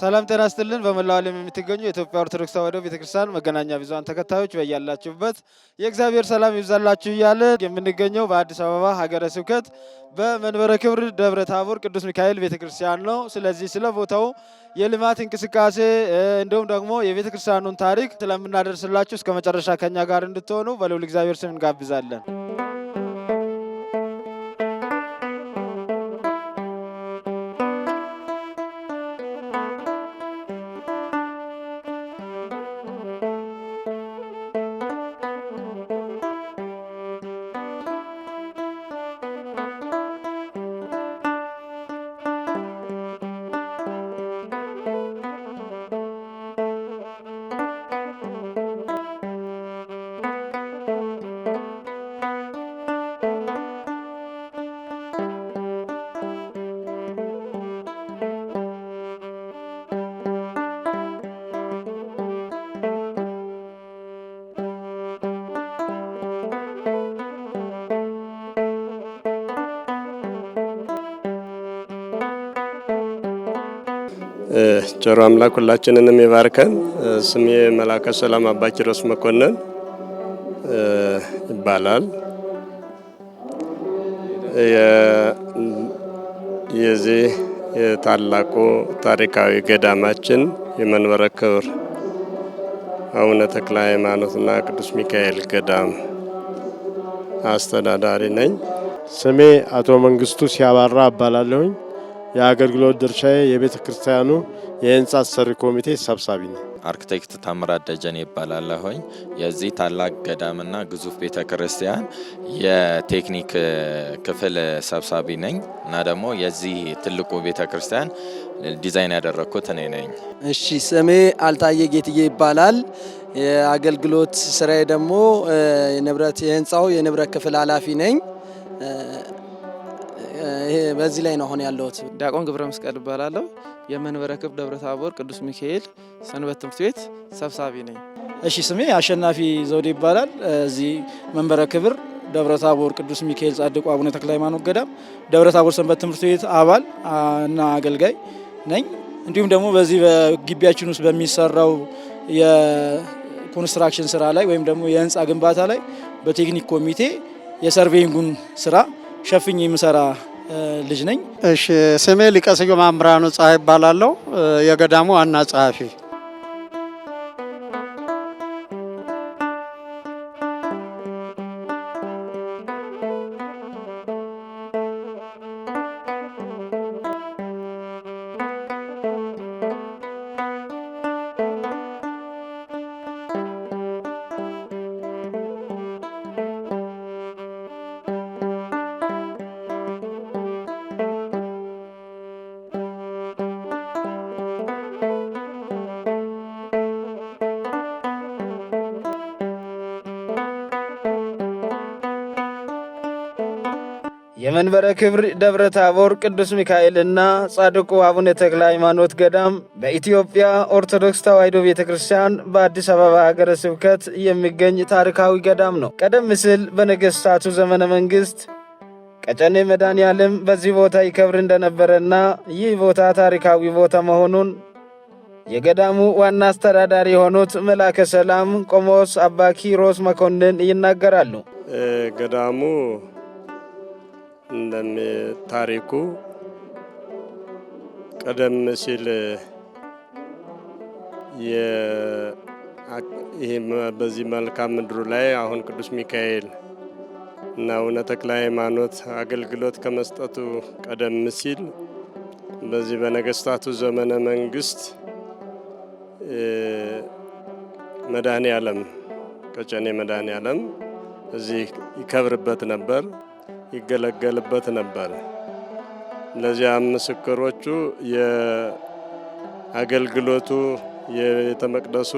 ሰላም ጤና ይስጥልን። በመላው ዓለም የምትገኙ የኢትዮጵያ ኦርቶዶክስ ተዋሕዶ ቤተክርስቲያን መገናኛ ብዙኃን ተከታዮች በያላችሁበት የእግዚአብሔር ሰላም ይብዛላችሁ እያለ የምንገኘው በአዲስ አበባ ሀገረ ስብከት በመንበረ ክብር ደብረ ታቦር ቅዱስ ሚካኤል ቤተክርስቲያን ነው። ስለዚህ ስለ ቦታው የልማት እንቅስቃሴ እንዲሁም ደግሞ የቤተክርስቲያኑን ታሪክ ስለምናደርስላችሁ እስከ መጨረሻ ከኛ ጋር እንድትሆኑ በልዑል እግዚአብሔር ስም እንጋብዛለን። ቸሩ አምላክ ሁላችንንም ይባርከን። ስሜ መላከ ሰላም አባ ኪሮስ መኮንን ይባላል። የዚህ የታላቁ ታሪካዊ ገዳማችን የመንበረ ክብር አቡነ ተክለ ሃይማኖትና ቅዱስ ሚካኤል ገዳም አስተዳዳሪ ነኝ። ስሜ አቶ መንግስቱ ሲያባራ እባላለሁኝ። የአገልግሎት ድርሻዬ የቤተ ክርስቲያኑ የህንጻ አሰሪ ኮሚቴ ሰብሳቢ ነኝ። አርክቴክት ታምራት ደጀኔ ይባላለሁኝ። የዚህ ታላቅ ገዳምና ግዙፍ ቤተ ክርስቲያን የቴክኒክ ክፍል ሰብሳቢ ነኝ እና ደግሞ የዚህ ትልቁ ቤተ ክርስቲያን ዲዛይን ያደረኩት እኔ ነኝ። እሺ፣ ስሜ አልታየ ጌትዬ ይባላል። የአገልግሎት ስራዬ ደግሞ የህንጻው የንብረት ክፍል ኃላፊ ነኝ። በዚህ ላይ ነው አሁን ያለሁት። ዲያቆን ገብረ መስቀል እባላለሁ። የመንበረ ክብር ደብረ ታቦር ቅዱስ ሚካኤል ሰንበት ትምህርት ቤት ሰብሳቢ ነኝ። እሺ፣ ስሜ አሸናፊ ዘውዴ ይባላል። እዚህ መንበረ ክብር ደብረ ታቦር ቅዱስ ሚካኤል ጻድቁ አቡነ ተክለ ሃይማኖት ገዳም ደብረ ታቦር ሰንበት ትምህርት ቤት አባል እና አገልጋይ ነኝ። እንዲሁም ደግሞ በዚህ በግቢያችን ውስጥ በሚሰራው የኮንስትራክሽን ስራ ላይ ወይም ደግሞ የህንፃ ግንባታ ላይ በቴክኒክ ኮሚቴ የሰርቬይንጉን ስራ ሸፍኝ የምሰራ ልጅ ነኝ። እሺ፣ ስሜ ሊቀ ስዩም አምራኑ ፀሐይ ይባላለሁ። የገዳሙ ዋና ጸሐፊ። የመንበረ ክብር ደብረ ታቦር ቅዱስ ሚካኤል እና ጻድቁ አቡነ ተክለ ሃይማኖት ገዳም በኢትዮጵያ ኦርቶዶክስ ተዋሕዶ ቤተክርስቲያን በአዲስ አበባ ሀገረ ስብከት የሚገኝ ታሪካዊ ገዳም ነው። ቀደም ሲል በነገስታቱ ዘመነ መንግስት ቀጨኔ መድኃኔዓለም በዚህ ቦታ ይከብር እንደነበረና ይህ ቦታ ታሪካዊ ቦታ መሆኑን የገዳሙ ዋና አስተዳዳሪ የሆኑት መላከ ሰላም ቆሞስ አባ ኪሮስ መኮንን ይናገራሉ። ገዳሙ ታሪኩ ቀደም ሲል በዚህ መልካም ምድሩ ላይ አሁን ቅዱስ ሚካኤል እና አቡነ ተክለ ሃይማኖት አገልግሎት ከመስጠቱ ቀደም ሲል በዚህ በነገስታቱ ዘመነ መንግስት መድኃኔዓለም ቀጨኔ መድኃኔዓለም እዚህ ይከብርበት ነበር፣ ይገለገልበት ነበር። ለዚያ ምስክሮቹ የአገልግሎቱ የቤተ መቅደሱ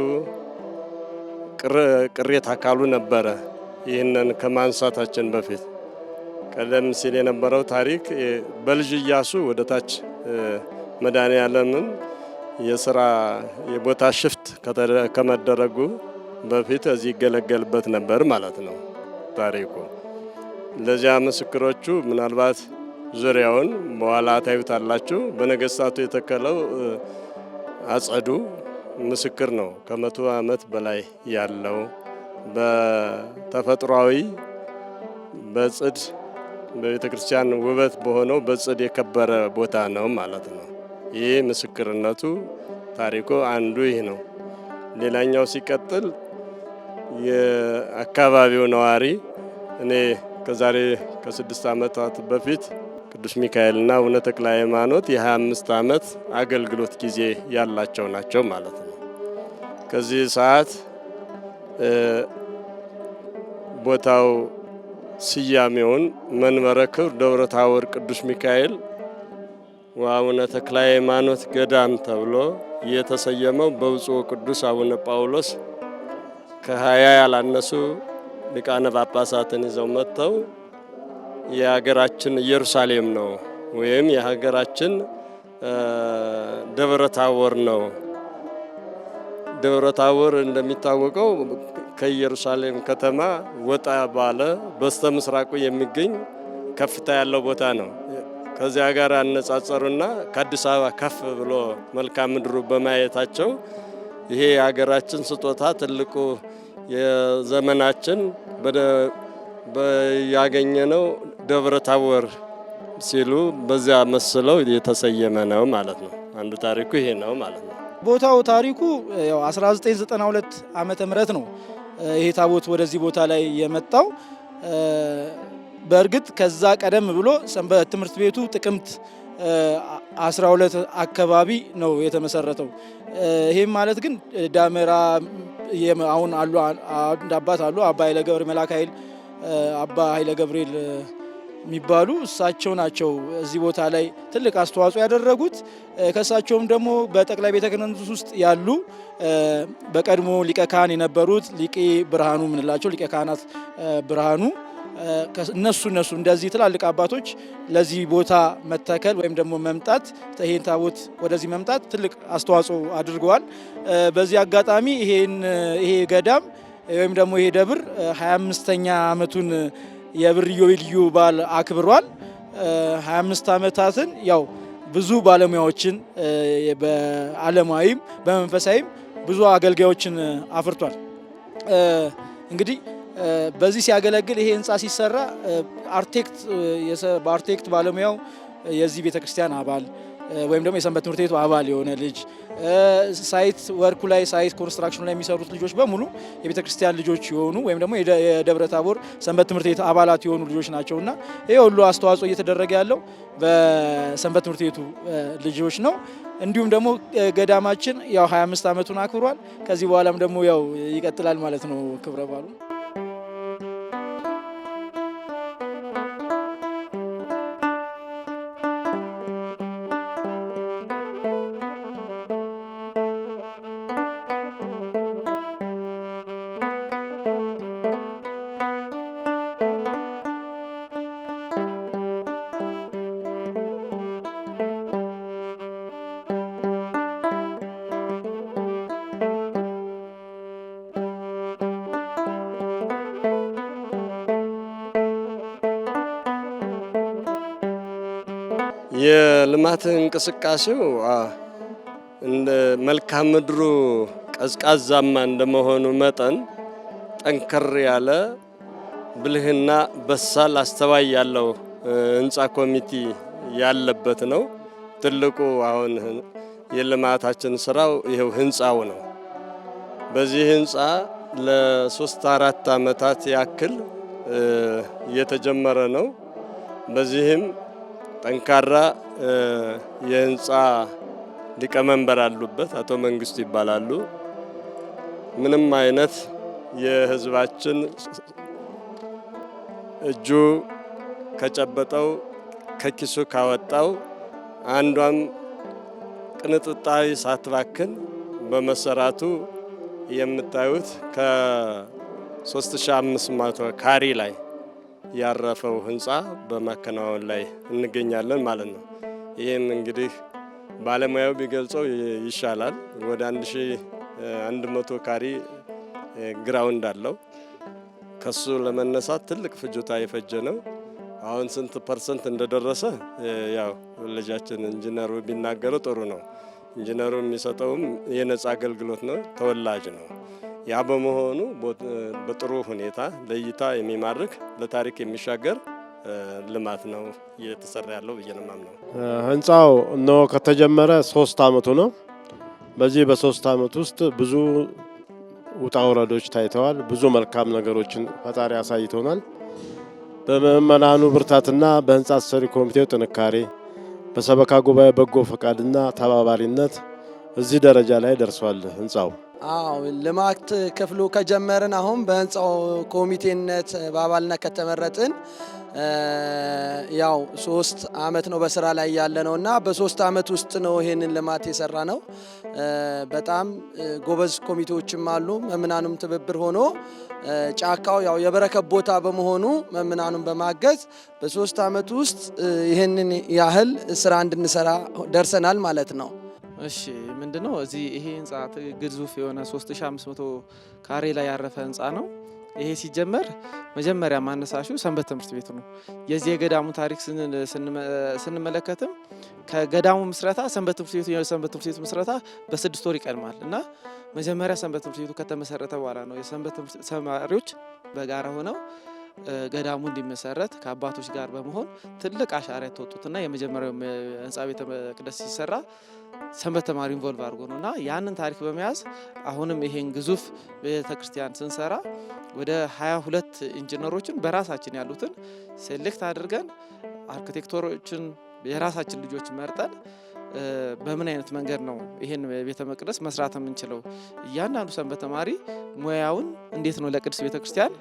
ቅሬታ አካሉ ነበረ። ይህንን ከማንሳታችን በፊት ቀደም ሲል የነበረው ታሪክ በልጅ ኢያሱ ወደ ታች መድኃኔዓለምን የስራ የቦታ ሽፍት ከመደረጉ በፊት እዚህ ይገለገልበት ነበር ማለት ነው ታሪኩ። ለዚያ ምስክሮቹ ምናልባት ዙሪያውን በኋላ ታዩታላችሁ። በነገስታቱ የተከለው አጸዱ ምስክር ነው። ከ100 ዓመት በላይ ያለው በተፈጥሯዊ በጽድ በቤተ ክርስቲያን ውበት በሆነው በጽድ የከበረ ቦታ ነው ማለት ነው። ይህ ምስክርነቱ ታሪኩ አንዱ ይህ ነው። ሌላኛው ሲቀጥል የአካባቢው ነዋሪ እኔ ከዛሬ ከ6 ዓመታት በፊት ቅዱስ ሚካኤልና አቡነ ተክለ ሃይማኖት የ25 ዓመት አገልግሎት ጊዜ ያላቸው ናቸው ማለት ነው። ከዚህ ሰዓት ቦታው ስያሜውን መንበረ ክብር ደብረ ታቦር ቅዱስ ሚካኤል ወአቡነ ተክለ ሃይማኖት ገዳም ተብሎ የተሰየመው በብፁዕ ቅዱስ አቡነ ጳውሎስ ከ20 ያላነሱ ሊቃነ ጳጳሳትን ይዘው መጥተው የሀገራችን ኢየሩሳሌም ነው ወይም የሀገራችን ደብረ ታቦር ነው። ደብረ ታቦር እንደሚታወቀው ከኢየሩሳሌም ከተማ ወጣ ባለ በስተ ምስራቁ የሚገኝ ከፍታ ያለው ቦታ ነው። ከዚያ ጋር አነጻጸሩና ከአዲስ አበባ ከፍ ብሎ መልክዓ ምድሩ በማየታቸው ይሄ የሀገራችን ስጦታ ትልቁ የዘመናችን ያገኘነው ደብረ ታቦር ሲሉ በዚያ መስለው የተሰየመ ነው ማለት ነው። አንዱ ታሪኩ ይሄ ነው ማለት ነው። ቦታው ታሪኩ ያው 1992 ዓመተ ምህረት ነው ይሄ ታቦት ወደዚህ ቦታ ላይ የመጣው። በእርግጥ ከዛ ቀደም ብሎ ሰንበት ትምህርት ቤቱ ጥቅምት 12 አካባቢ ነው የተመሰረተው። ይሄም ማለት ግን ዳመራ አሁን አሉ አንድ አባት አሉ አባ ኃይለ ገብርኤል መላከ ኃይል አባ ኃይለ ገብርኤል የሚባሉ እሳቸው ናቸው እዚህ ቦታ ላይ ትልቅ አስተዋጽኦ ያደረጉት። ከእሳቸውም ደግሞ በጠቅላይ ቤተ ክህነት ውስጥ ያሉ በቀድሞ ሊቀ ካህን የነበሩት ሊቀ ብርሃኑ ምንላቸው ሊቀ ካህናት ብርሃኑ እነሱ እንደዚህ ትላልቅ አባቶች ለዚህ ቦታ መተከል ወይም ደግሞ መምጣት ይሄን ታቦት ወደዚህ መምጣት ትልቅ አስተዋጽኦ አድርገዋል። በዚህ አጋጣሚ ይሄ ገዳም ወይም ደግሞ ይሄ ደብር 25ኛ ዓመቱን የብር ኢዮቤልዩ በዓል አክብሯል። 25 ዓመታትን ያው ብዙ ባለሙያዎችን በዓለማዊም በመንፈሳዊም ብዙ አገልጋዮችን አፍርቷል። እንግዲህ በዚህ ሲያገለግል ይሄ ህንፃ ሲሰራ በአርቴክት ባለሙያው የዚህ ቤተክርስቲያን አባል ወይም ደግሞ የሰንበት ትምህርት ቤቱ አባል የሆነ ልጅ ሳይት ወርኩ ላይ ሳይት ኮንስትራክሽኑ ላይ የሚሰሩት ልጆች በሙሉ የቤተክርስቲያን ልጆች የሆኑ ወይም ደግሞ የደብረ ታቦር ሰንበት ትምህርት ቤት አባላት የሆኑ ልጆች ናቸውና ይሄ ሁሉ አስተዋጽኦ እየተደረገ ያለው በሰንበት ትምህርት ቤቱ ልጆች ነው። እንዲሁም ደግሞ ገዳማችን ያው 25 ዓመቱን አክብሯል። ከዚህ በኋላም ደግሞ ያው ይቀጥላል ማለት ነው ክብረ በዓሉ። የልማት እንቅስቃሴው እንደ መልክዓ ምድሩ ቀዝቃዛማ እንደመሆኑ መጠን ጠንከር ያለ ብልህና በሳል አስተዋይ ያለው ህንፃ ኮሚቴ ያለበት ነው። ትልቁ አሁን የልማታችን ስራው ይሄው ህንፃው ነው። በዚህ ህንፃ ለ3-4 ዓመታት ያክል የተጀመረ ነው። በዚህም ጠንካራ የህንፃ ሊቀመንበር አሉበት፣ አቶ መንግስቱ ይባላሉ። ምንም አይነት የህዝባችን እጁ ከጨበጠው ከኪሱ ካወጣው አንዷም ቅንጥጣዊ ሳትባክን በመሰራቱ የምታዩት ከ3500 ካሬ ላይ ያረፈው ህንፃ በማከናወን ላይ እንገኛለን ማለት ነው። ይህም እንግዲህ ባለሙያው ቢገልጸው ይሻላል። ወደ 1100 ካሬ ግራውንድ አለው። ከሱ ለመነሳት ትልቅ ፍጆታ የፈጀ ነው። አሁን ስንት ፐርሰንት እንደደረሰ ያው ልጃችን ኢንጂነሩ ቢናገረው ጥሩ ነው። ኢንጂነሩ የሚሰጠውም የነጻ አገልግሎት ነው፣ ተወላጅ ነው። ያ በመሆኑ በጥሩ ሁኔታ ለእይታ የሚማርክ ለታሪክ የሚሻገር ልማት ነው እየተሰራ ያለው ብዬ ነው የማምነው። ህንጻው ነው ከተጀመረ 3 አመቱ ነው። በዚህ በ3 አመት ውስጥ ብዙ ውጣ ውረዶች ታይተዋል። ብዙ መልካም ነገሮችን ፈጣሪ አሳይቶናል። በምእመናኑ ብርታትና በህንጻ አሰሪ ኮሚቴው ጥንካሬ በሰበካ ጉባኤ በጎ ፈቃድና ተባባሪነት እዚህ ደረጃ ላይ ደርሷል ህንጻው። ልማት ክፍሉ ከጀመርን አሁን በህንጻው ኮሚቴነት በአባልነት ከተመረጥን ያው 3 አመት ነው በስራ ላይ ያለ ነውና በ3 አመት ውስጥ ነው ይሄንን ልማት የሰራ ነው። በጣም ጎበዝ ኮሚቴዎችም አሉ። መምናኑም ትብብር ሆኖ ጫካው ያው የበረከት ቦታ በመሆኑ መምናኑም በማገዝ በ3 አመት ውስጥ ይሄንን ያህል ስራ እንድንሰራ ደርሰናል ማለት ነው። እሺ ምንድነው እዚህ ይሄ ህንጻ ግዙፍ የሆነ 3500 ካሬ ላይ ያረፈ ህንጻ ነው። ይሄ ሲጀመር መጀመሪያ ማነሳሹ ሰንበት ትምህርት ቤቱ ነው። የዚህ የገዳሙ ታሪክ ስንመለከትም ከገዳሙ ምስረታ ሰንበት ትምህርት ቤቱ ምስረታ በ6 ወር ይቀድማል እና መጀመሪያ ሰንበት ትምህርት ቤቱ ከተመሰረተ በኋላ ነው የሰንበት ትምህርት ተማሪዎች በጋራ ሆነው ገዳሙ እንዲመሰረት ከአባቶች ጋር በመሆን ትልቅ አሻራ የተወጡትና የመጀመሪያው ህንጻ ቤተ መቅደስ ሲሰራ ሰንበት ተማሪ ኢንቮልቭ አድርጎ ነውና ያንን ታሪክ በመያዝ አሁንም ይሄን ግዙፍ ቤተክርስቲያን ስንሰራ ወደ 22 ኢንጂነሮችን በራሳችን ያሉትን ሴሌክት አድርገን አርኪቴክተሮችን የራሳችን ልጆች መርጠን በምን አይነት መንገድ ነው ይሄን ቤተ መቅደስ መስራት የምንችለው እያንዳንዱ ሰንበት ተማሪ ሙያውን እንዴት ነው ለቅዱስ ቤተክርስቲያን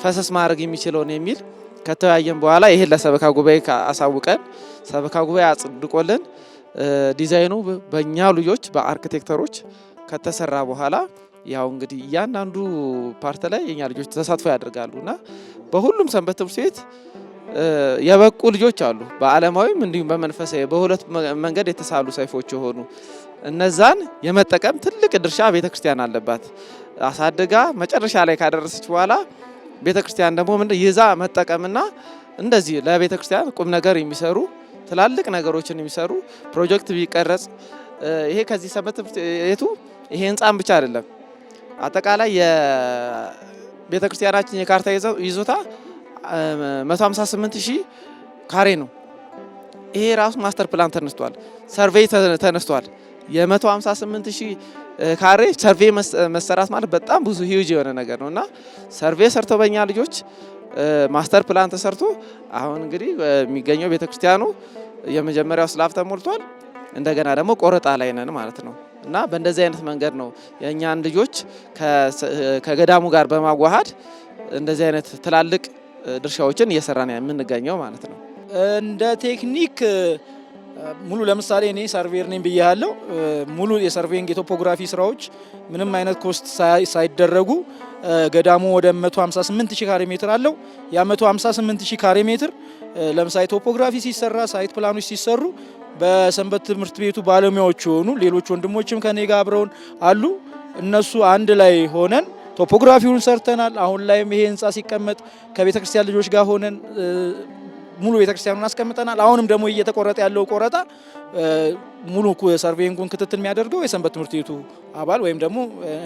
ፈሰስ ማድረግ የሚችለው ነው የሚል ከተወያየን በኋላ ይሄን ለሰበካ ጉባኤ አሳውቀን ሰበካ ጉባኤ አጽድቆልን ዲዛይኑ በእኛ ልጆች በአርኪቴክተሮች ከተሰራ በኋላ ያው እንግዲህ እያንዳንዱ ፓርት ላይ የኛ ልጆች ተሳትፎ ያደርጋሉና በሁሉም ሰንበት ትምህርት ቤት የበቁ ልጆች አሉ። በዓለማዊም እንዲሁም በመንፈሳዊ በሁለት መንገድ የተሳሉ ሰይፎች የሆኑ እነዛን የመጠቀም ትልቅ ድርሻ ቤተክርስቲያን አለባት። አሳድጋ መጨረሻ ላይ ካደረሰች በኋላ ቤተክርስቲያን ደግሞ ይዛ መጠቀምና እንደዚህ ለቤተክርስቲያን ቁም ነገር የሚሰሩ ትላልቅ ነገሮችን የሚሰሩ ፕሮጀክት ቢቀረጽ ይሄ ከዚህ ሰንበት ትምህርት ቤቱ ይሄ ህንጻም ብቻ አይደለም አጠቃላይ የቤተክርስቲያናችን የካርታ ይዞታ 158000 ካሬ ነው። ይሄ ራሱ ማስተር ፕላን ተነስቷል፣ ሰርቬይ ተነስቷል። የ158000 ካሬ ሰርቬይ መሰራት ማለት በጣም ብዙ ሂውጅ የሆነ ነገር ነውና ሰርቬይ ሰርተው በእኛ ልጆች ማስተር ፕላን ተሰርቶ አሁን እንግዲህ የሚገኘው ቤተክርስቲያኑ የመጀመሪያው ስላፍ ተሞልቷል። እንደገና ደግሞ ቆረጣ ላይ ነን ማለት ነው እና በእንደዚህ አይነት መንገድ ነው የእኛን ልጆች ከገዳሙ ጋር በማዋሃድ እንደዚህ አይነት ትላልቅ ድርሻዎችን እየሰራን የምንገኘው ማለት ነው። እንደ ቴክኒክ ሙሉ ለምሳሌ እኔ ሰርቬር ነኝ ብያለሁ። ሙሉ የሰርቬይንግ የቶፖግራፊ ስራዎች ምንም አይነት ኮስት ሳይደረጉ ገዳሙ ወደ 158000 ካሬ ሜትር አለው። ያ 158000 ካሬ ሜትር ለምሳሌ ቶፖግራፊ ሲሰራ ሳይት ፕላኖች ሲሰሩ በሰንበት ትምህርት ቤቱ ባለሙያዎች የሆኑ ሌሎች ወንድሞችም ከኔ ጋር አብረውን አሉ። እነሱ አንድ ላይ ሆነን ቶፖግራፊውን ሰርተናል። አሁን ላይም ይሄ ህንጻ ሲቀመጥ ከቤተክርስቲያን ልጆች ጋር ሆነን ሙሉ ቤተክርስቲያኑን አስቀምጠናል። አሁንም ደግሞ እየተቆረጠ ያለው ቆረጣ ሙሉ ሰርቬይንጉን ክትትል የሚያደርገው የሰንበት ትምህርት ቤቱ አባል ወይም ደግሞ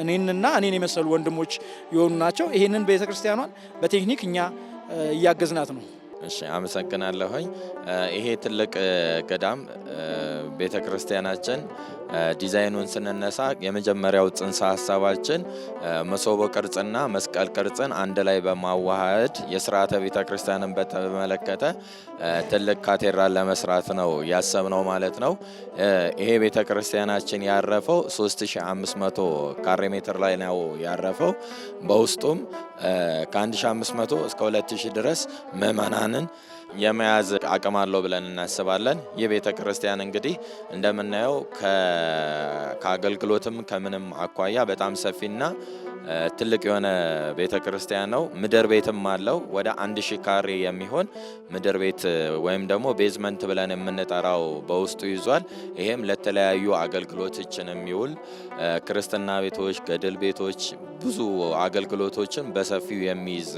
እኔንና እኔን የመሰሉ ወንድሞች የሆኑ ናቸው። ይሄንን ቤተክርስቲያኗን በቴክኒክ እኛ እያገዝናት ነው። እሺ አመሰግናለሁኝ። ይሄ ትልቅ ገዳም ቤተክርስቲያናችን ዲዛይኑን ስንነሳ የመጀመሪያው ጽንሰ ሐሳባችን መሶበ ቅርጽና መስቀል ቅርጽን አንድ ላይ በማዋሃድ የሥርዓተ ቤተክርስቲያንን በተመለከተ ትልቅ ካቴድራል ለመስራት ነው ያሰብነው ማለት ነው። ይሄ ቤተክርስቲያናችን ያረፈው 3500 ካሬ ሜትር ላይ ነው ያረፈው። በውስጡም ከ1500 እስከ 2000 ድረስ ምዕመናንን የመያዝ አቅም አለው ብለን እናስባለን። ይህ ቤተክርስቲያን እንግዲህ እንደምናየው ከአገልግሎትም ከምንም አኳያ በጣም ሰፊና ትልቅ የሆነ ቤተክርስቲያን ነው። ምድር ቤትም አለው። ወደ 1000 ካሬ የሚሆን ምድር ቤት ወይም ደግሞ ቤዝመንት ብለን የምንጠራው በውስጡ ይዟል። ይሄም ለተለያዩ አገልግሎቶችን የሚውል ክርስትና ቤቶች፣ ገድል ቤቶች፣ ብዙ አገልግሎቶችን በሰፊው የሚይዝ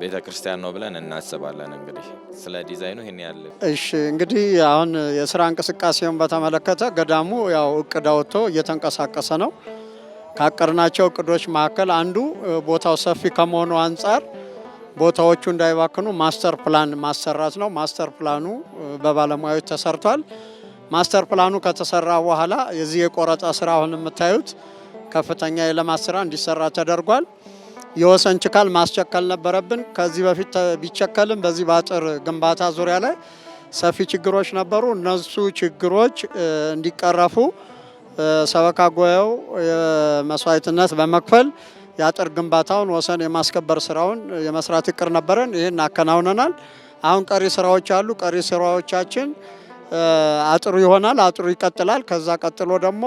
ቤተክርስቲያን ነው ብለን እናስባለን። እንግዲህ ስለ ዲዛይኑ ይሄን ያለ። እሺ እንግዲህ አሁን የስራ እንቅስቃሴውን በተመለከተ ገዳሙ ያው እቅድ አውጥቶ እየተንቀሳቀሰ ነው። ካቀርናቸው እቅዶች መካከል አንዱ ቦታው ሰፊ ከመሆኑ አንጻር ቦታዎቹ እንዳይባክኑ ማስተር ፕላን ማሰራት ነው። ማስተር ፕላኑ በባለሙያዎች ተሰርቷል። ማስተር ፕላኑ ከተሰራ በኋላ የዚህ የቆረጣ ስራ አሁን የምታዩት ከፍተኛ የልማት ስራ እንዲሰራ ተደርጓል። የወሰን ችካል ማስቸከል ነበረብን። ከዚህ በፊት ቢቸከልም በዚህ በአጥር ግንባታ ዙሪያ ላይ ሰፊ ችግሮች ነበሩ። እነሱ ችግሮች እንዲቀረፉ ሰበካ ጉባኤው መስዋዕትነት በመክፈል የአጥር ግንባታውን ወሰን የማስከበር ስራውን የመስራት እቅድ ነበረን። ይህን አከናውነናል። አሁን ቀሪ ስራዎች አሉ። ቀሪ ስራዎቻችን አጥሩ ይሆናል። አጥሩ ይቀጥላል። ከዛ ቀጥሎ ደግሞ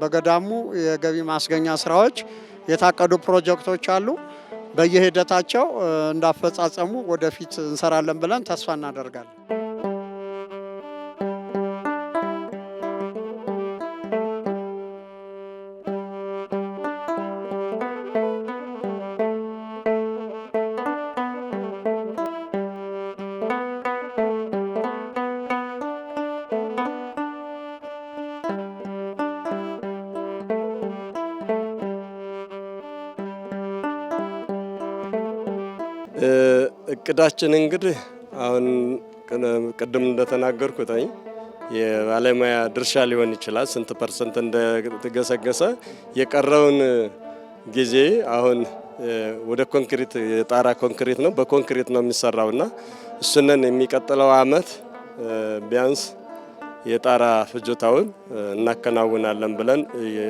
በገዳሙ የገቢ ማስገኛ ስራዎች የታቀዱ ፕሮጀክቶች አሉ። በየሂደታቸው እንዳፈጻጸሙ ወደፊት እንሰራለን ብለን ተስፋ እናደርጋለን። እቅዳችን እንግዲህ አሁን ቅድም እንደተናገርኩት የባለሙያ ድርሻ ሊሆን ይችላል ስንት ፐርሰንት እንደተገሰገሰ የቀረውን ጊዜ አሁን ወደ ኮንክሪት የጣራ ኮንክሪት ነው በኮንክሪት ነው የሚሰራውና እሱነን የሚቀጥለው አመት ቢያንስ የጣራ ፍጆታውን እናከናውናለን ብለን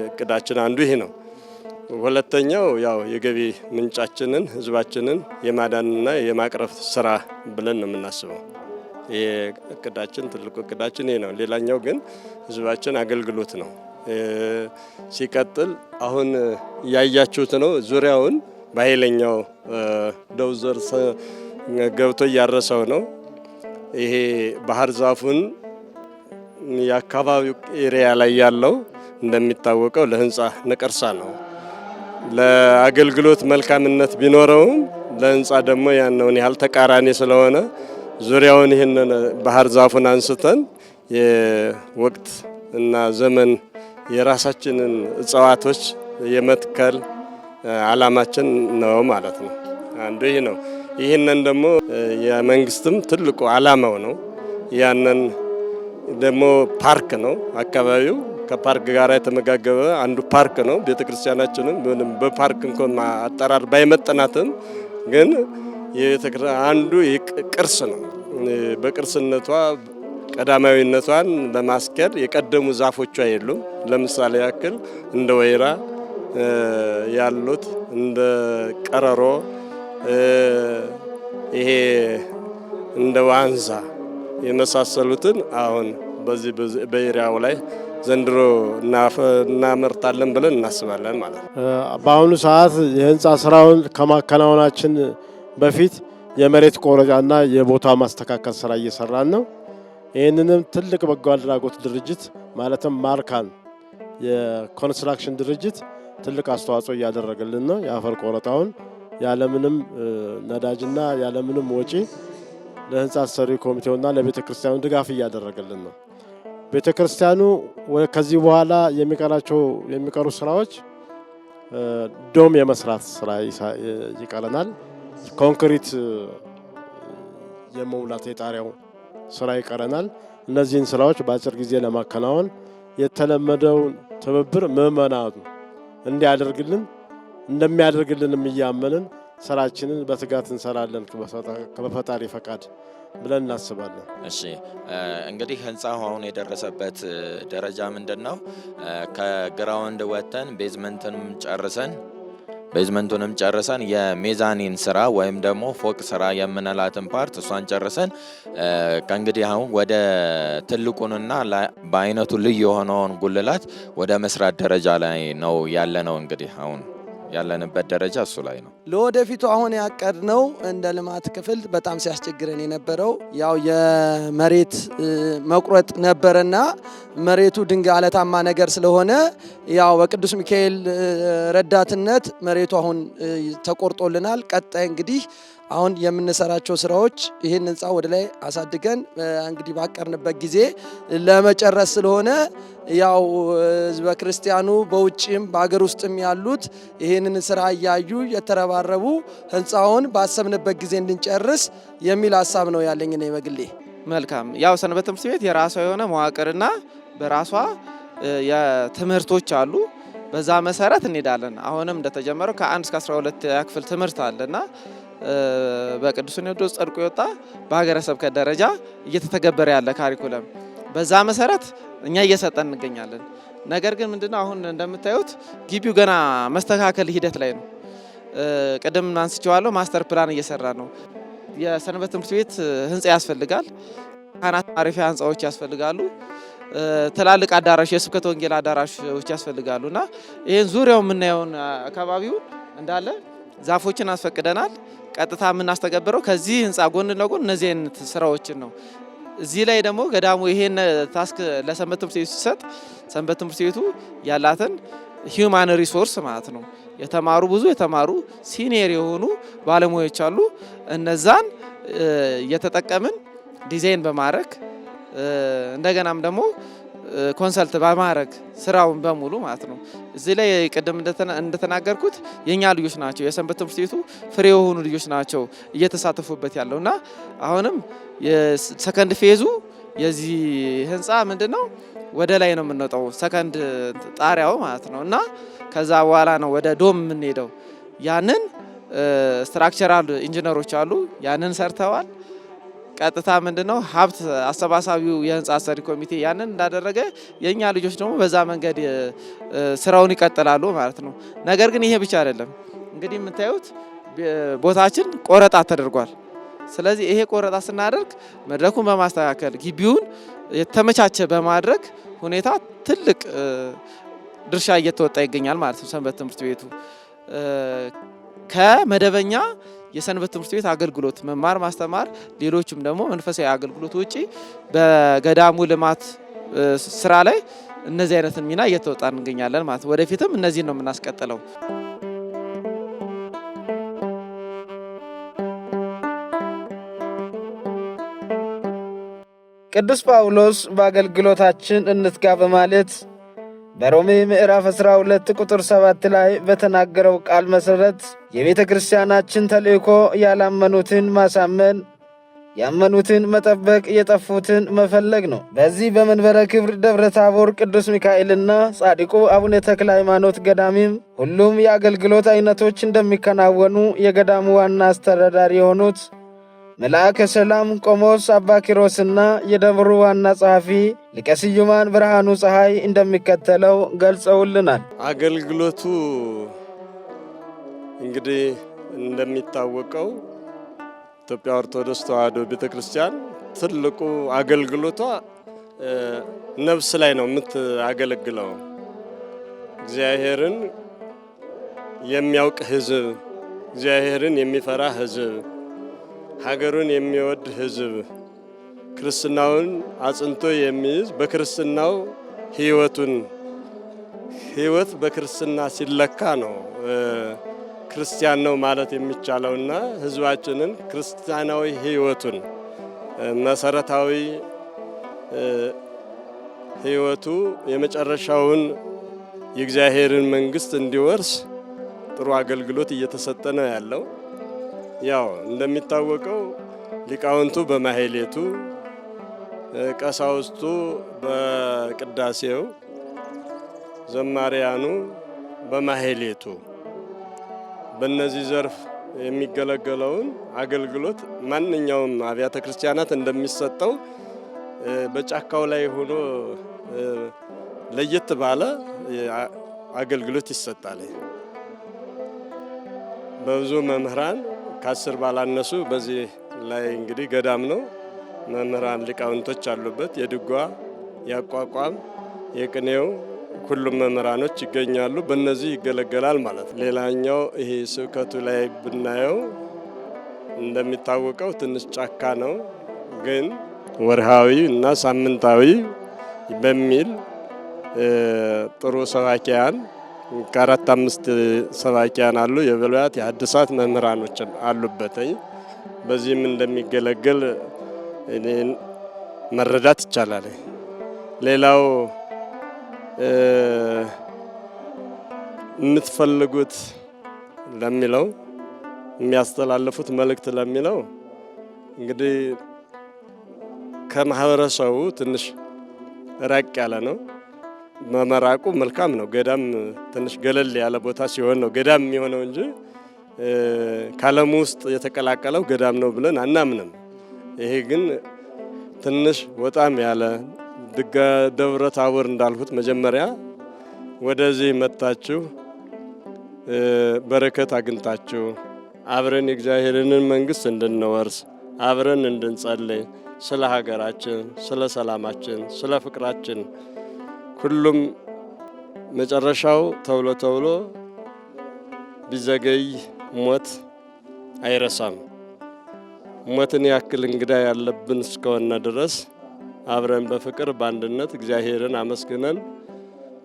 እቅዳችን አንዱ ይሄ ነው። ሁለተኛው ያው የገቢ ምንጫችንን ህዝባችንን የማዳንና የማቅረብ ስራ ብለን ነው የምናስበው። የእቅዳችን ትልቁ እቅዳችን ይሄ ነው። ሌላኛው ግን ህዝባችን አገልግሎት ነው። ሲቀጥል አሁን ያያችሁት ነው ዙሪያውን በኃይለኛው ዶዘር ገብቶ እያረሰው ነው። ይሄ ባህር ዛፉን የአካባቢው ኤሪያ ላይ ያለው እንደሚታወቀው ለህንፃ ነቀርሳ ነው። ለአገልግሎት መልካምነት ቢኖረውም ለህንፃ ደግሞ ያነውን ያህል ተቃራኒ ስለሆነ ዙሪያውን ይህንን ባህር ዛፉን አንስተን የወቅት እና ዘመን የራሳችንን እጽዋቶች የመትከል አላማችን ነው ማለት ነው። አንዱ ይህ ነው። ይህንን ደግሞ የመንግስትም ትልቁ አላማው ነው። ያንን ደግሞ ፓርክ ነው አካባቢው ከፓርክ ጋር የተመጋገበ አንዱ ፓርክ ነው። ቤተክርስቲያናችንም በፓርክ እንኳን አጠራር ባይመጠናትም ግን አንዱ ቅርስ ነው። በቅርስነቷ ቀዳማዊነቷን ለማስከር የቀደሙ ዛፎቿ የሉም። ለምሳሌ ያክል እንደ ወይራ ያሉት እንደ ቀረሮ ይሄ እንደ ዋንዛ የመሳሰሉትን አሁን በዚህ በኤሪያው ላይ ዘንድሮ እናመርታለን ብለን እናስባለን ማለት ነው። በአሁኑ ሰዓት የህንፃ ስራውን ከማከናወናችን በፊት የመሬት ቆረጫና የቦታ ማስተካከል ስራ እየሰራን ነው። ይህንንም ትልቅ በጎ አድራጎት ድርጅት ማለትም ማርካን የኮንስትራክሽን ድርጅት ትልቅ አስተዋጽኦ እያደረገልን ነው። የአፈር ቆረጣውን ያለምንም ነዳጅና ያለምንም ወጪ ለህንፃ ሰሪ ኮሚቴውና ለቤተክርስቲያኑ ድጋፍ እያደረገልን ነው። ቤተክርስቲያኑ ከዚህ በኋላ የሚቀሩ ስራዎች ዶም የመስራት ስራ ይቀረናል። ኮንክሪት የመሙላት የጣሪያው ስራ ይቀረናል። እነዚህን ስራዎች በአጭር ጊዜ ለማከናወን የተለመደውን ትብብር ምዕመናኑ እንደሚያደርግልንም እያመንን ስራችንን በትጋት እንሰራለን በፈጣሪ ፈቃድ ብለን እናስባለን። እሺ እንግዲህ ህንጻው አሁን የደረሰበት ደረጃ ምንድነው? ከግራውንድ ወተን ቤዝመንትንም ጨርሰን ቤዝመንቱንም ጨርሰን የሜዛኒን ስራ ወይም ደግሞ ፎቅ ስራ የምንላትን ፓርት እሷን ጨርሰን ከእንግዲህ አሁን ወደ ትልቁንና በአይነቱ ልዩ የሆነውን ጉልላት ወደ መስራት ደረጃ ላይ ነው ያለነው። እንግዲህ አሁን ያለንበት ደረጃ እሱ ላይ ነው። ለወደፊቱ አሁን ያቀድነው እንደ ልማት ክፍል በጣም ሲያስቸግረን የነበረው ያው የመሬት መቁረጥ ነበርና መሬቱ ድንጋይ አለታማ ነገር ስለሆነ ያው በቅዱስ ሚካኤል ረዳትነት መሬቱ አሁን ተቆርጦልናል። ቀጣይ እንግዲህ አሁን የምንሰራቸው ስራዎች ይህን ህንፃ ወደ ላይ አሳድገን እንግዲህ ባቀርንበት ጊዜ ለመጨረስ ስለሆነ ያው ህዝበ ክርስቲያኑ በውጭም በአገር ውስጥም ያሉት ይህንን ስራ እያዩ የተረባረቡ ህንፃውን ባሰብንበት ጊዜ እንድንጨርስ የሚል ሀሳብ ነው ያለኝ እኔ በግሌ። መልካም። ያው ሰንበት ትምህርት ቤት የራሷ የሆነ መዋቅርና በራሷ የትምህርቶች አሉ። በዛ መሰረት እንሄዳለን። አሁንም እንደተጀመረው ከ1 እስከ 12 ክፍል ትምህርት አለና በቅዱስ ሲኖዶስ ጸድቆ የወጣ በሀገረ ስብከት ደረጃ እየተተገበረ ያለ ካሪኩለም በዛ መሰረት እኛ እየሰጠን እንገኛለን። ነገር ግን ምንድነው አሁን እንደምታዩት ግቢው ገና መስተካከል ሂደት ላይ ነው። ቅድም አንስቼዋለሁ፣ ማስተር ፕላን እየሰራ ነው። የሰንበት ትምህርት ቤት ህንፃ ያስፈልጋል። ካህናት ማረፊያ ህንፃዎች ያስፈልጋሉ። ትላልቅ አዳራሽ፣ የስብከተ ወንጌል አዳራሾች ያስፈልጋሉና ይሄን ዙሪያው የምናየውን አካባቢውን እንዳለ ዛፎችን አስፈቅደናል። ቀጥታ የምናስተገብረው ከዚህ ህንፃ ጎን ለጎን እነዚህ አይነት ስራዎችን ነው። እዚህ ላይ ደግሞ ገዳሙ ይሄን ታስክ ለሰንበት ትምህርት ቤቱ ሲሰጥ ሰንበት ትምህርት ቤቱ ያላትን ሂዩማን ሪሶርስ ማለት ነው ብዙ የተማሩ ሲኒየር የሆኑ ባለሙያዎች አሉ። እነዛን እየተጠቀምን ዲዛይን በማድረግ እንደገናም ደግሞ ኮንሰልት በማድረግ ስራውን በሙሉ ማለት ነው። እዚህ ላይ ቅድም እንደተናገርኩት የኛ ልጆች ናቸው፣ የሰንበት ትምህርት ቤቱ ፍሬ የሆኑ ልጆች ናቸው እየተሳተፉበት ያለውና አሁንም የሰከንድ ፌዙ የዚህ ህንፃ ምንድነው ወደ ላይ ነው የምንወጣው፣ ሰከንድ ጣሪያው ማለት ነው። እና ከዛ በኋላ ነው ወደ ዶም የምንሄደው። ያንን ስትራክቸራል ኢንጂነሮች አሉ፣ ያንን ሰርተዋል። ቀጥታ ምንድነው ሀብት አሰባሳቢው የህንፃ አሰሪ ኮሚቴ ያንን እንዳደረገ የኛ ልጆች ደግሞ በዛ መንገድ ስራውን ይቀጥላሉ ማለት ነው። ነገር ግን ይሄ ብቻ አይደለም። እንግዲህ የምታዩት ቦታችን ቆረጣ ተደርጓል። ስለዚህ ይሄ ቆረጣ ስናደርግ መድረኩን በማስተካከል ግቢውን የተመቻቸ በማድረግ ሁኔታ ትልቅ ድርሻ እየተወጣ ይገኛል ማለት ነው። ሰንበት ትምህርት ቤቱ ከመደበኛ የሰንበት ትምህርት ቤት አገልግሎት መማር ማስተማር፣ ሌሎችም ደግሞ መንፈሳዊ አገልግሎት ውጪ በገዳሙ ልማት ስራ ላይ እነዚህ አይነትን ሚና እየተወጣ እንገኛለን ማለት ነው። ወደፊትም እነዚህን ነው የምናስቀጥለው። ቅዱስ ጳውሎስ በአገልግሎታችን እንትጋ በማለት በሮሜ ምዕራፍ 12 ቁጥር 7 ላይ በተናገረው ቃል መሰረት የቤተ ክርስቲያናችን ተልእኮ ያላመኑትን ማሳመን፣ ያመኑትን መጠበቅ፣ የጠፉትን መፈለግ ነው። በዚህ በመንበረ ክብር ደብረ ታቦር ቅዱስ ሚካኤልና ጻድቁ አቡነ ተክለ ሃይማኖት ገዳሚም ሁሉም የአገልግሎት አይነቶች እንደሚከናወኑ የገዳሙ ዋና አስተዳዳሪ የሆኑት መልአከ ሰላም ቆሞስ አባ ኪሮስና የደብሩ ዋና ጸሐፊ ሊቀ ስዩማን ብርሃኑ ፀሐይ እንደሚከተለው ገልጸውልናል። አገልግሎቱ እንግዲህ እንደሚታወቀው ኢትዮጵያ ኦርቶዶክስ ተዋሕዶ ቤተክርስቲያን ትልቁ አገልግሎቷ ነፍስ ላይ ነው የምታገለግለው። እግዚአብሔርን የሚያውቅ ሕዝብ፣ እግዚአብሔርን የሚፈራ ሕዝብ፣ ሀገሩን የሚወድ ሕዝብ፣ ክርስትናውን አጽንቶ የሚይዝ በክርስትናው ሕይወት በክርስትና ሲለካ ነው ክርስቲያን ነው ማለት የሚቻለውና ሕዝባችንን ክርስቲያናዊ ሕይወቱን መሰረታዊ ሕይወቱ የመጨረሻውን የእግዚአብሔርን መንግስት እንዲወርስ ጥሩ አገልግሎት እየተሰጠ ነው ያለው። ያው እንደሚታወቀው ሊቃውንቱ በማህሌቱ፣ ቀሳውስቱ በቅዳሴው፣ ዘማሪያኑ በማህሌቱ በእነዚህ ዘርፍ የሚገለገለውን አገልግሎት ማንኛውም አብያተ ክርስቲያናት እንደሚሰጠው በጫካው ላይ ሆኖ ለየት ባለ አገልግሎት ይሰጣል። በብዙ መምህራን ከ10 ባላነሱ በዚህ ላይ እንግዲህ ገዳም ነው። መምህራን ሊቃውንቶች አሉበት። የድጓ፣ የአቋቋም፣ የቅኔው ሁሉም መምህራኖች ይገኛሉ። በእነዚህ ይገለገላል ማለት ነው። ሌላኛው ይሄ ስብከቱ ላይ ብናየው እንደሚታወቀው ትንሽ ጫካ ነው፣ ግን ወርሃዊ እና ሳምንታዊ በሚል ጥሩ ሰባኪያን ከ4-5 ሰባኪያን አሉ። የብሉያት የሐዲሳት መምህራኖች አሉበት። በዚህም እንደሚገለገል መረዳት ይቻላል። ሌላው የምትፈልጉት ለሚለው የሚያስተላልፉት መልእክት ለሚለው እንግዲህ ከማህበረሰቡ ትንሽ ራቅ ያለ ነው። መመራቁ መልካም ነው። ገዳም ትንሽ ገለል ያለ ቦታ ሲሆን ነው ገዳም የሚሆነው እንጂ ከዓለሙ ውስጥ የተቀላቀለው ገዳም ነው ብለን አናምንም። ይሄ ግን ትንሽ ወጣም ያለ ደብረ ታቦር እንዳልሁት መጀመሪያ ወደዚህ መጣችሁ በረከት አግኝታችሁ አብረን የእግዚአብሔርን መንግስት እንድንወርስ አብረን እንድንጸልይ ስለ ሀገራችን፣ ስለ ሰላማችን፣ ስለ ፍቅራችን ሁሉም መጨረሻው ተብሎ ቢዘገይ ሞት አይረሳም። ሞትን ያክል እንግዳ ያለብን እስከሆነ ድረስ አብረን በፍቅር በአንድነት እግዚአብሔርን አመስግነን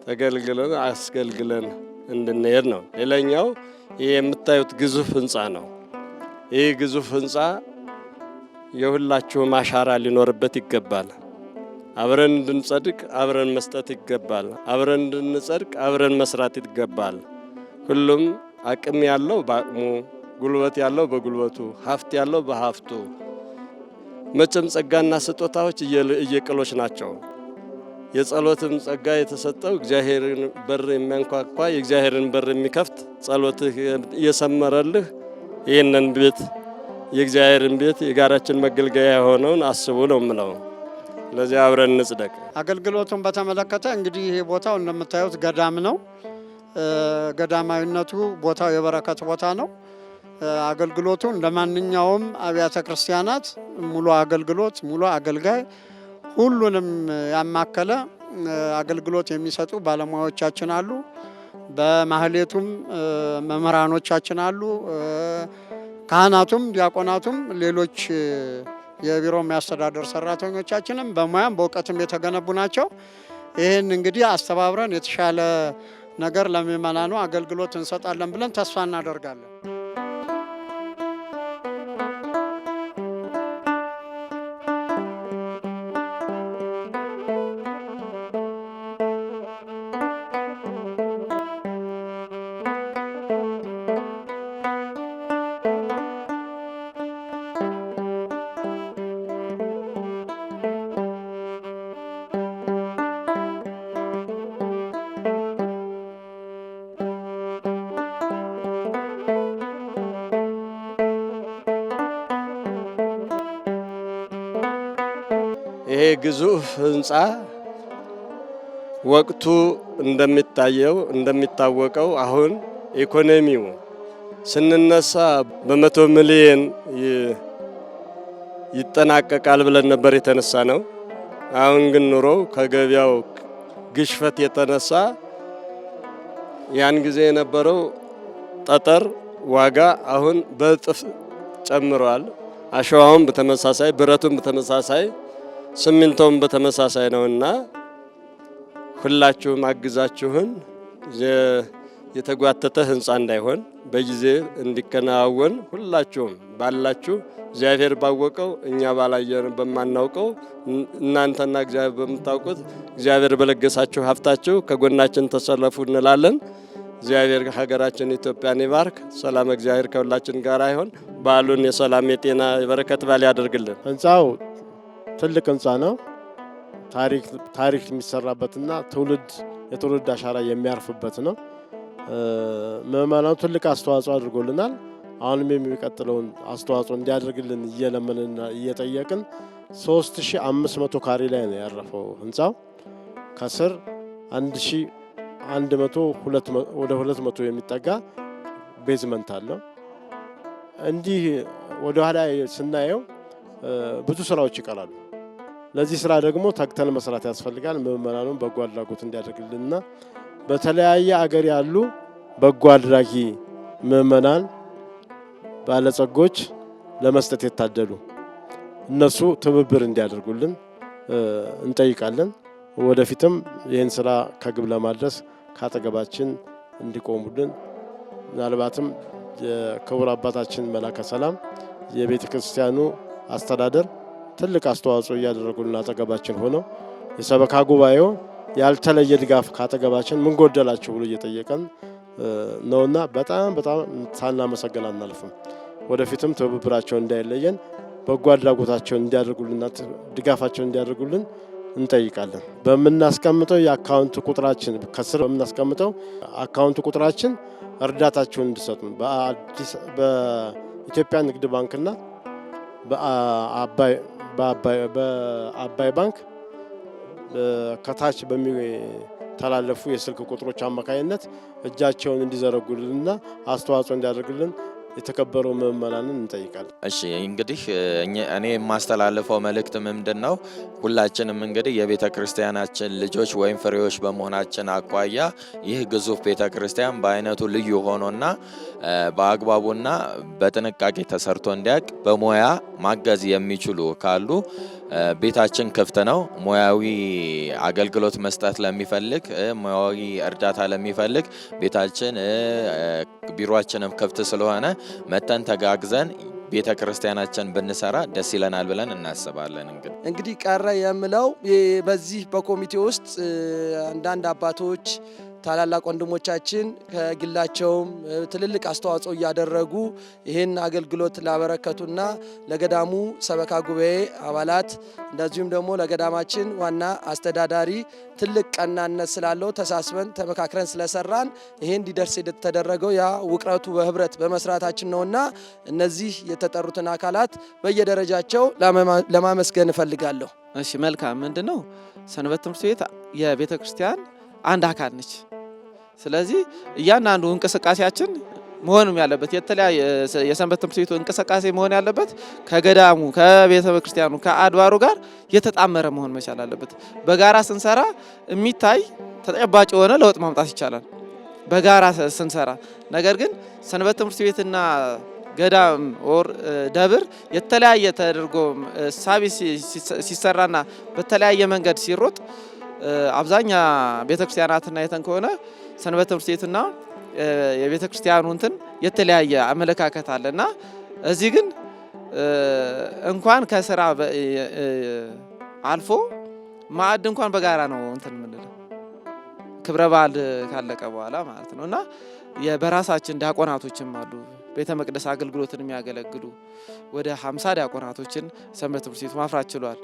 ተገልግለን አስገልግለን እንድንሄድ ነው። ሌላኛው ይህ የምታዩት ግዙፍ ህንፃ ነው። ይህ ግዙፍ ህንፃ የሁላችሁም አሻራ ሊኖርበት ይገባል። አብረን እንድንጸድቅ አብረን መስጠት ይገባል። አብረን እንድንጸድቅ አብረን መስራት ይገባል። ሁሉም አቅም ያለው በአቅሙ፣ ጉልበት ያለው በጉልበቱ፣ ሀብት ያለው በሀብቱ። መቼም ጸጋና ስጦታዎች እየቅሎች ናቸው። የጸሎትም ጸጋ የተሰጠው እግዚአብሔርን በር የሚያንኳኳ የእግዚአብሔርን በር የሚከፍት ጸሎትህ እየሰመረልህ ይህንን ቤት የእግዚአብሔርን ቤት የጋራችን መገልገያ የሆነውን አስቡ ነው የምለው። ለዚህ አብረን እንጽደቅ። አገልግሎቱን በተመለከተ እንግዲህ ይሄ ቦታው እንደምታዩት ገዳም ነው። ገዳማዊነቱ ቦታው የበረከት ቦታ ነው። አገልግሎቱ እንደማንኛውም አብያተ ክርስቲያናት ሙሉ አገልግሎት፣ ሙሉ አገልጋይ፣ ሁሉንም ያማከለ አገልግሎት የሚሰጡ ባለሙያዎቻችን አሉ። በማህሌቱም መምህራኖቻችን አሉ። ካህናቱም ዲያቆናቱም ሌሎች የቢሮ የሚያስተዳደር ሰራተኞቻችንም በሙያም በእውቀትም የተገነቡ ናቸው። ይህን እንግዲህ አስተባብረን የተሻለ ነገር ለምእመናኑ አገልግሎት እንሰጣለን ብለን ተስፋ እናደርጋለን። ይሄ ግዙፍ ህንፃ ወቅቱ እንደሚታወቀው አሁን ኢኮኖሚው ስንነሳ በ100 ሚሊዮን ይጠናቀቃል ብለን ነበር የተነሳ ነው። አሁን ግን ኑሮው ከገበያው ግሽፈት የተነሳ ያን ጊዜ የነበረው ጠጠር ዋጋ አሁን በእጥፍ ጨምሯል። አሸዋውም በተመሳሳይ፣ ብረቱም በተመሳሳይ፣ ሲሚንቶውም በተመሳሳይ ነውና ሁላችሁም አግዛችሁን የተጓተተ ህንፃ እንዳይሆን በጊዜ እንዲከናወን ሁላችሁም ባላችሁ እግዚአብሔር ባወቀው እኛ ባላየን በማናውቀው እናንተና እግዚአብሔር በምታውቁት እግዚአብሔር በለገሳችሁ ሀብታችሁ ከጎናችን ተሰለፉ እንላለን። እግዚአብሔር ሀገራችን ኢትዮጵያን ይባርክ። ሰላም እግዚአብሔር ከሁላችን ጋር ይሁን። በዓሉን የሰላም የጤና የበረከት በዓል ያደርግልን። ህንፃው ትልቅ ህንፃ ነው። ታሪክ የሚሰራበትና የትውልድ አሻራ የሚያርፍበት ነው። ምዕመናኑ ትልቅ አስተዋጽኦ አድርጎልናል። አሁንም የሚቀጥለውን አስተዋጽኦ እንዲያደርግልን እየለመንና እየጠየቅን 3500 ካሬ ላይ ነው ያረፈው ህንፃው። ከስር 1100 ወደ 200 የሚጠጋ ቤዝመንት አለው። እንዲህ ወደ ኋላ ስናየው ብዙ ስራዎች ይቀራሉ። ለዚህ ስራ ደግሞ ተግተን መስራት ያስፈልጋል። ምዕመናኑን በጎ አድራጎት እንዲያደርግልንና በተለያየ አገር ያሉ በጎ አድራጊ ምዕመናን ባለጸጎች ለመስጠት የታደሉ እነሱ ትብብር እንዲያደርጉልን እንጠይቃለን። ወደፊትም ይህን ስራ ከግብ ለማድረስ ካጠገባችን እንዲቆሙልን ምናልባትም የክቡር አባታችን መላከ ሰላም የቤተ ክርስቲያኑ አስተዳደር ትልቅ አስተዋጽኦ እያደረጉልን አጠገባችን ሆነው የሰበካ ጉባኤው ያልተለየ ድጋፍ ካጠገባችን ምን ጎደላችሁ ብሎ እየጠየቀን ነውና በጣም ሳናመሰግን አናልፍም። ወደፊትም ትብብራቸው እንዳይለየን በጎ አድራጎታቸውን እንዲያደርጉልንና ድጋፋቸውን እንዲያደርጉልን እንጠይቃለን። በምናስቀምጠው የአካውንት ቁጥራችን ከስር በምናስቀምጠው አካውንት ቁጥራችን እርዳታቸውን እንዲሰጡን በኢትዮጵያ ንግድ ባንክና በአባይ ባንክ ከታች በሚተላለፉ የስልክ ቁጥሮች አማካኝነት እጃቸውን እንዲዘረጉልንና አስተዋጽኦ እንዲያደርጉልን የተከበረው ምዕመናንን እንጠይቃለን። እሺ እንግዲህ እኔ የማስተላልፈው መልእክት ምንድነው? ሁላችንም እንግዲህ የቤተ ክርስቲያናችን ልጆች ወይም ፍሬዎች በመሆናችን አኳያ ይህ ግዙፍ ቤተ ክርስቲያን በአይነቱ ልዩ ሆኖና በአግባቡና በጥንቃቄ ተሰርቶ እንዲያቅ በሙያ ማገዝ የሚችሉ ካሉ ቤታችን ክፍት ነው። ሙያዊ አገልግሎት መስጠት ለሚፈልግ ሙያዊ እርዳታ ለሚፈልግ ቤታችን ቢሮአችንም ክፍት ስለሆነ መተን ተጋግዘን ቤተ ክርስቲያናችን ብንሰራ ደስ ይለናል ብለን እናስባለን። እንግዲህ ቀረ የምለው በዚህ በኮሚቴ ውስጥ አንዳንድ አባቶች ታላላቅ ወንድሞቻችን ከግላቸውም ትልልቅ አስተዋጽኦ እያደረጉ ይህን አገልግሎት ላበረከቱና ለገዳሙ ሰበካ ጉባኤ አባላት እንደዚሁም ደግሞ ለገዳማችን ዋና አስተዳዳሪ ትልቅ ቀናነት ስላለው ተሳስበን ተመካክረን ስለሰራን ይሄን እንዲደርስ የተደረገው ያ ውቅረቱ በህብረት በመስራታችን ነውና እነዚህ የተጠሩትን አካላት በየደረጃቸው ለማመስገን እፈልጋለሁ። እሺ መልካም። ምንድነው ሰንበት ትምህርት ቤት የቤተ ክርስቲያን አንድ አካል ነች። ስለዚህ እያንዳንዱ እንቅስቃሴያችን መሆንም ያለበት የተለያየ የሰንበት ትምህርት ቤቱ እንቅስቃሴ መሆን ያለበት ከገዳሙ ከቤተ ክርስቲያኑ ከአድባሩ ጋር የተጣመረ መሆን መቻል አለበት። በጋራ ስንሰራ የሚታይ ተጨባጭ የሆነ ለውጥ ማምጣት ይቻላል በጋራ ስንሰራ። ነገር ግን ሰንበት ትምህርት ቤትና ገዳም ኦር ደብር የተለያየ ተደርጎ ሳቢ ሲሰራና በተለያየ መንገድ ሲሮጥ አብዛኛ ቤተክርስቲያናትና የተን ከሆነ ሰንበት ትምህርት ቤትና የቤተክርስቲያኑ እንትን የተለያየ አመለካከት አለና እዚህ ግን እንኳን ከስራ አልፎ ማዕድ እንኳን በጋራ ነው እንትን ምንለው ክብረ በዓል ካለቀ በኋላ ማለት ነውና የበራሳችን ዲያቆናቶችም አሉ ቤተ መቅደስ አገልግሎትን የሚያገለግሉ ወደ 50 ዲያቆናቶችን ሰንበት ትምህርት ቤቱ ማፍራት ችሏል።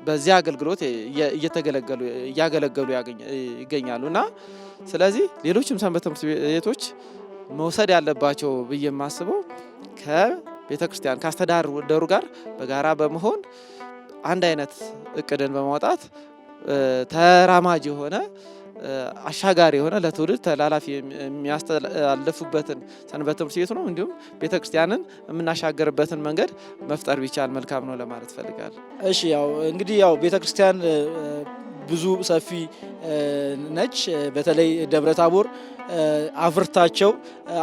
በዚህ አገልግሎት እያገለገሉ ይገኛሉና ስለዚህ ሌሎችም ሰንበት ትምህርት ቤቶች መውሰድ ያለባቸው ብዬ የማስበው ከቤተ ክርስቲያን ከአስተዳደሩ ጋር በጋራ በመሆን አንድ አይነት እቅድን በማውጣት ተራማጅ የሆነ አሻጋሪ የሆነ ለትውልድ ተላላፊ የሚያስተላልፉበትን ሰንበት ትምህርት ቤት ነው። እንዲሁም ቤተክርስቲያንን የምናሻገርበትን መንገድ መፍጠር ቢቻል መልካም ነው ለማለት ፈልጋለሁ። እሺ ያው እንግዲህ ቤተክርስቲያን ብዙ ሰፊ ነች። በተለይ ደብረ ታቦር አፍርታቸው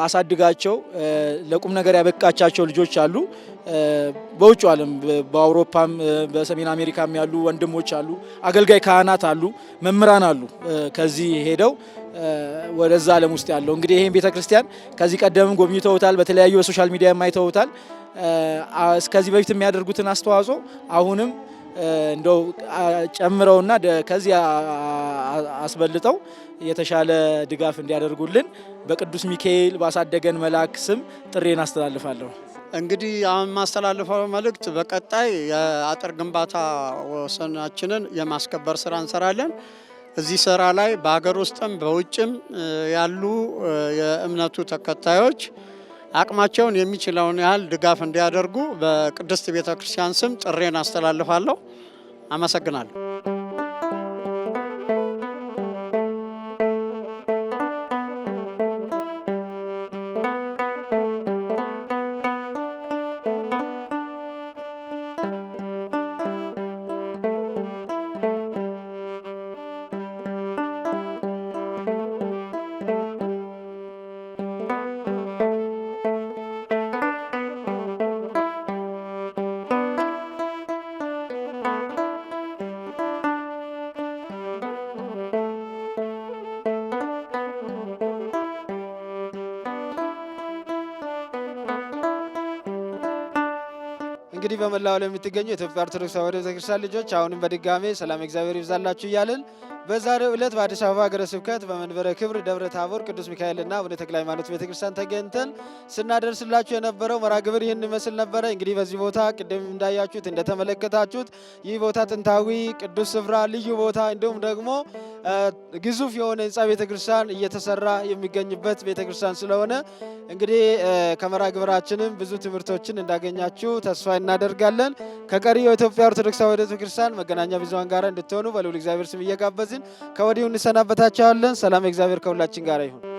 አሳድጋቸው ለቁም ነገር ያበቃቻቸው ልጆች አሉ። በውጭ ዓለም በአውሮፓም በሰሜን አሜሪካም ያሉ ወንድሞች አሉ፣ አገልጋይ ካህናት አሉ፣ መምህራን አሉ። ከዚህ ሄደው ወደዛ ዓለም ውስጥ ያለው እንግዲህ ይሄን ቤተክርስቲያን ከዚህ ቀደምም ጎብኝተውታል፣ በተለያዩ በሶሻል ሚዲያ የማይተውታል። እስከዚህ በፊት የሚያደርጉትን አስተዋጽኦ አሁንም እንደው ጨምረውና ከዚህ አስበልጠው የተሻለ ድጋፍ እንዲያደርጉልን በቅዱስ ሚካኤል ባሳደገን መልአክ ስም ጥሬን አስተላልፋለሁ። እንግዲህ አሁን ማስተላልፈው መልእክት በቀጣይ የአጥር ግንባታ ወሰናችንን የማስከበር ስራ እንሰራለን። እዚህ ስራ ላይ በሀገር ውስጥም በውጭም ያሉ የእምነቱ ተከታዮች አቅማቸውን የሚችለውን ያህል ድጋፍ እንዲያደርጉ በቅድስት ቤተክርስቲያን ስም ጥሬን አስተላልፋለሁ። አመሰግናለሁ። እንግዲህ በመላው ዓለም የምትገኙ የኢትዮጵያ ኦርቶዶክስ ተዋሕዶ ቤተክርስቲያን ልጆች አሁንም በድጋሜ ሰላም እግዚአብሔር ይብዛላችሁ እያልን በዛሬው ዕለት በአዲስ አበባ ሀገረ ስብከት በመንበረ ክብር ደብረ ታቦር ቅዱስ ሚካኤልና አቡነ ተክለ ሃይማኖት ቤተክርስቲያን ተገኝተን ስናደርስላችሁ የነበረው መርሐ ግብር ይህን ይመስል ነበረ። እንግዲህ በዚህ ቦታ ቅድም እንዳያችሁት እንደተመለከታችሁት ይህ ቦታ ጥንታዊ ቅዱስ ስፍራ፣ ልዩ ቦታ እንዲሁም ደግሞ ግዙፍ የሆነ ህንፃ ቤተክርስቲያን እየተሰራ የሚገኝበት ቤተክርስቲያን ስለሆነ እንግዲህ ከመርሐ ግብራችንም ብዙ ትምህርቶችን እንዳገኛችሁ ተስፋ እናደርጋለን። ከቀሪ የኢትዮጵያ ኦርቶዶክስ ተዋሕዶ ቤተክርስቲያን መገናኛ ብዙኃን ጋር እንድትሆኑ በልዑል እግዚአብሔር ስም እየጋበዝን ከወዲሁ እንሰናበታችኋለን። ሰላም እግዚአብሔር ከሁላችን ጋር ይሁን።